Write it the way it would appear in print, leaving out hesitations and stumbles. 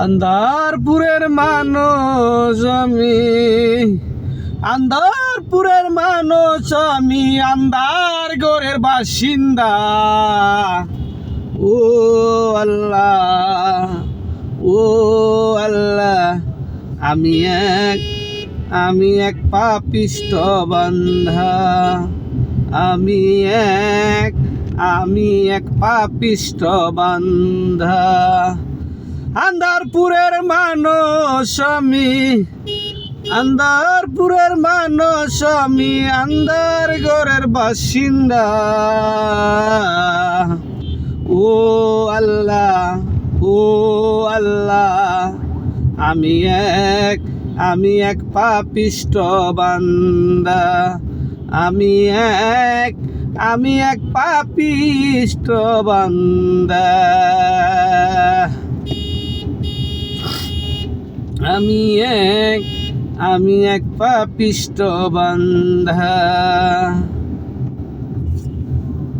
আন্দারপুরের মানুষ আমি, আন্দারপুরের মানুষ আমি, আন্দার গড়ের বাসিন্দা। ও আল্লাহ, ও আল্লাহ, আমি এক পাপিষ্ঠ বান্ধা, আমি এক পাপিষ্ঠ বান্ধা। আন্দারপুরের মানুষ আমি, আন্দারপুরের মানুষ আমি, আন্দার গড়ের বাসিন্দা। ও আল্লাহ, ও আল্লাহ, আমি এক পাপিষ্ঠ বান্দা, আমি এক পাপিষ্ঠ বান্দা। আমি এক পাপিষ্ঠ বান্ধা।